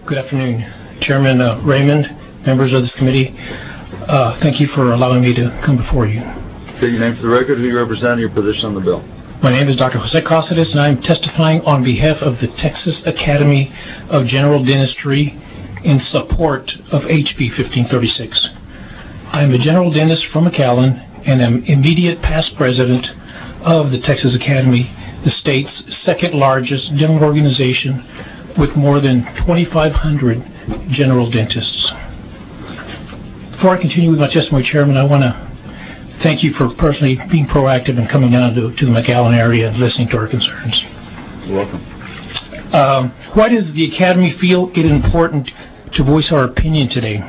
Good afternoon, Chairman Raymond, members of this committee. Thank you for allowing me to come before you. State your name for the record, who you represent, and your position on the bill. My name is Dr. Jose Cazares, and I am testifying on behalf of the Texas Academy of General Dentistry in support of HB 1536. I am a general dentist from McAllen and am immediate past president of the Texas Academy, the state's second largest dental organization with more than 2,500 general dentists. Before I continue with my testimony, Chairman, I want to thank you for personally being proactive and coming down to the McAllen area and listening to our concerns. You're welcome. Why does the Academy feel it important to voice our opinion today?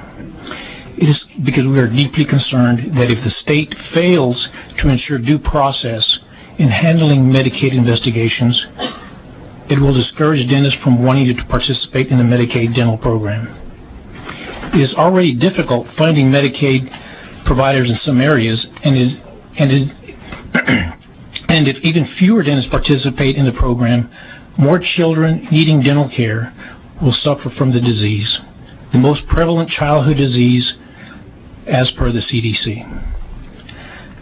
It is because we are deeply concerned that if the state fails to ensure due process in handling Medicaid investigations, it will discourage dentists from wanting to participate in the Medicaid dental program. It is already difficult finding Medicaid providers in some areas, and if even fewer dentists participate in the program, more children needing dental care will suffer from the disease, the most prevalent childhood disease as per the CDC.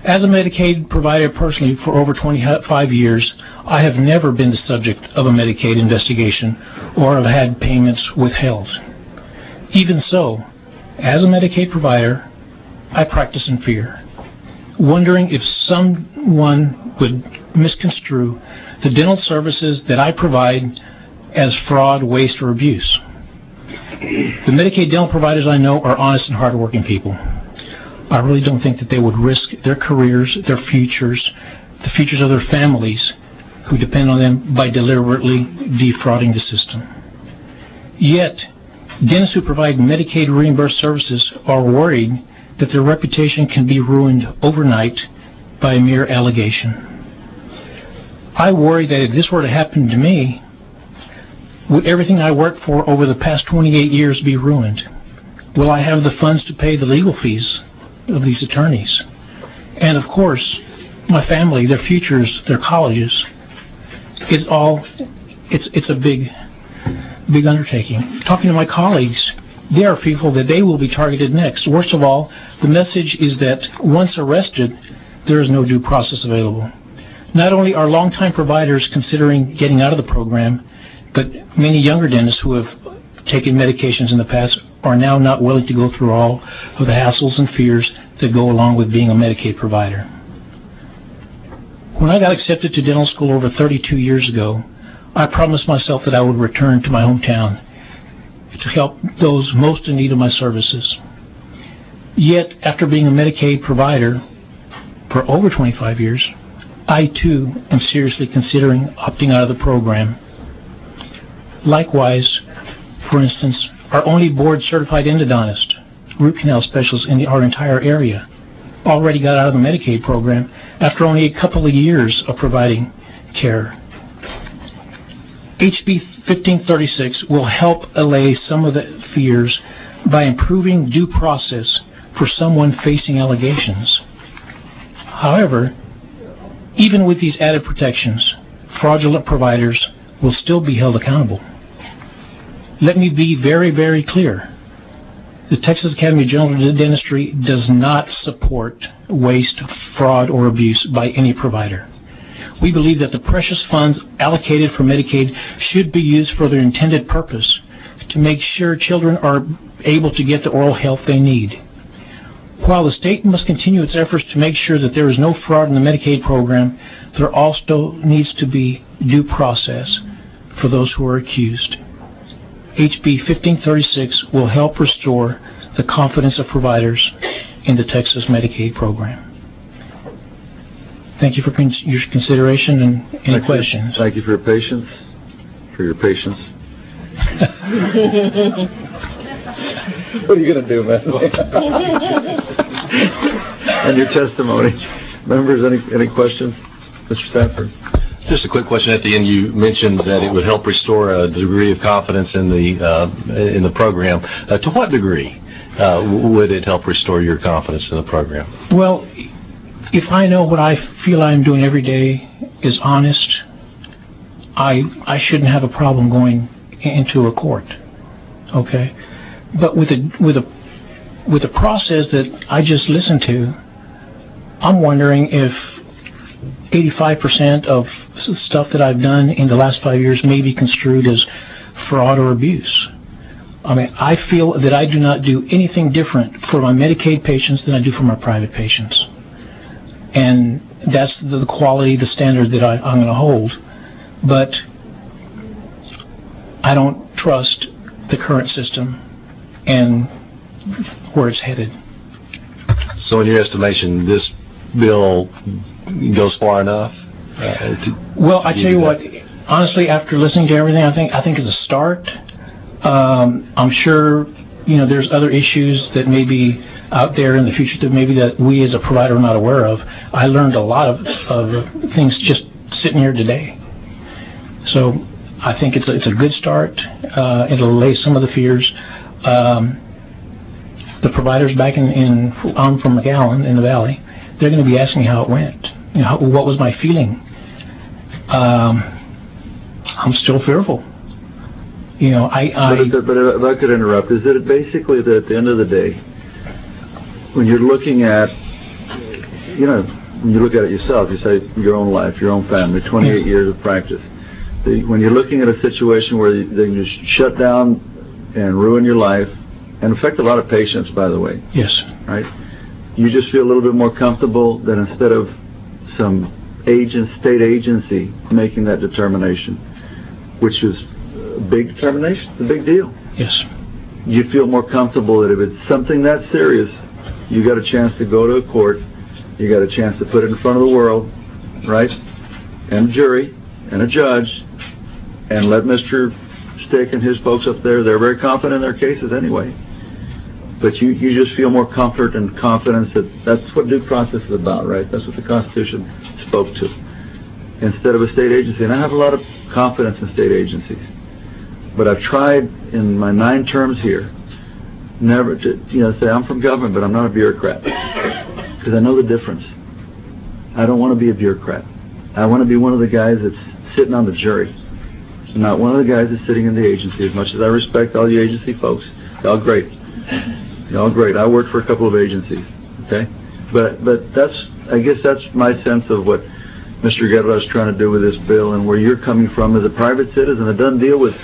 As a Medicaid provider personally for over 25 years, I have never been the subject of a Medicaid investigation or have had payments withheld. Even so, as a Medicaid provider, I practice in fear, wondering if someone would misconstrue the dental services that I provide as fraud, waste, or abuse. The Medicaid dental providers I know are honest and hardworking people. I really don't think that they would risk their careers, their futures, the futures of their families who depend on them by deliberately defrauding the system. Yet, dentists who provide Medicaid reimbursed services are worried that their reputation can be ruined overnight by a mere allegation. I worry that if this were to happen to me, would everything I worked for over the past 28 years be ruined? Will I have the funds to pay the legal fees of these attorneys? And of course, my family, their futures, their colleges, it's a big undertaking. Talking to my colleagues, they are fearful that they will be targeted next. Worst of all, the message is that once arrested, there is no due process available. Not only are longtime providers considering getting out of the program, but many younger dentists who have taken medications in the past are now not willing to go through all of the hassles and fears that go along with being a Medicaid provider. When I got accepted to dental school over 32 years ago, I promised myself that I would return to my hometown to help those most in need of my services. Yet, after being a Medicaid provider for over 25 years, I too am seriously considering opting out of the program. Likewise, for instance, our only board-certified endodontist, root canal specialist in our entire area, already got out of the Medicaid program after only a couple of years of providing care. HB 1536 will help allay some of the fears by improving due process for someone facing allegations. However, even with these added protections, fraudulent providers will still be held accountable. Let me be very, very clear. The Texas Academy of General Dentistry does not support waste, fraud, or abuse by any provider. We believe that the precious funds allocated for Medicaid should be used for their intended purpose to make sure children are able to get the oral health they need. While the state must continue its efforts to make sure that there is no fraud in the Medicaid program, there also needs to be due process for those who are accused. HB 1536 will help restore the confidence of providers in the Texas Medicaid program. Thank you for your consideration and any questions. Thank you for your patience. What are you going to do, man? And your testimony. Members, any questions? Mr. Stanford? Just a quick question at the end. You mentioned that it would help restore a degree of confidence in the program. To what degree would it help restore your confidence in the program? Well, if I know what I feel I'm doing every day is honest, I shouldn't have a problem going into a court. Okay, but with the process that I just listened to, I'm wondering if 85% of stuff that I've done in the last 5 years may be construed as fraud or abuse. I mean, I feel that I do not do anything different for my Medicaid patients than I do for my private patients. And that's the quality, the standard that I'm going to hold. But I don't trust the current system and where it's headed. So in your estimation, this bill goes far enough? Well, I tell you what, honestly, after listening to everything, I think it's a start. I'm sure, there's other issues that may be out there in the future that we as a provider are not aware of. I learned a lot of things just sitting here today. So I think it's a good start. It'll allay some of the fears. The providers back I'm from McAllen in the Valley, they're going to be asking how it went. What was my feeling? I'm still fearful. But if I could interrupt, is it basically that at the end of the day, when you're looking at, when you look at it yourself, you say your own life, your own family, 28 years of practice. When you're looking at a situation where they can just shut down and ruin your life, and affect a lot of patients, by the way. Yes. Right? You just feel a little bit more comfortable that instead of some state agency making that determination, which is a big determination, it's a big deal. Yes. You feel more comfortable that if it's something that serious, you got a chance to go to a court, you got a chance to put it in front of the world, right? And a jury, and a judge, and let Mr. Stick and his folks up there, they're very confident in their cases anyway. But you just feel more comfort and confidence that that's what due process is about, right? That's what the Constitution spoke to. Instead of a state agency. And I have a lot of confidence in state agencies. But I've tried in my 9 terms here never to, say I'm from government, but I'm not a bureaucrat. Because I know the difference. I don't want to be a bureaucrat. I want to be one of the guys that's sitting on the jury. Not one of the guys that's sitting in the agency. As much as I respect all you agency folks, y'all great. Y'all great. I worked for a couple of agencies, okay? But I guess that's my sense of what Mr. Guerra is trying to do with this bill, and where you're coming from as a private citizen. It doesn't deal with,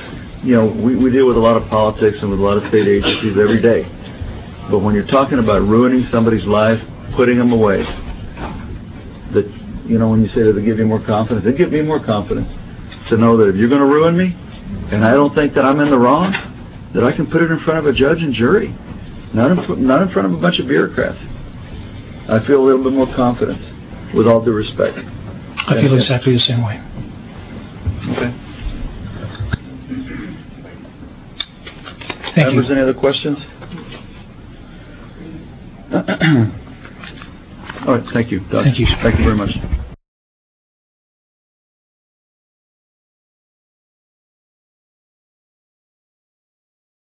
we deal with a lot of politics and with a lot of state agencies every day. But when you're talking about ruining somebody's life, putting them away, that, when you say that they give you more confidence, they give me more confidence to know that if you're going to ruin me, and I don't think that I'm in the wrong, that I can put it in front of a judge and jury, not in front of a bunch of bureaucrats. I feel a little bit more confidence, with all due respect. I feel exactly the same way. Okay. Thank Members, you. any other questions? All right, thank you, Doug. Thank you. Thank you very much.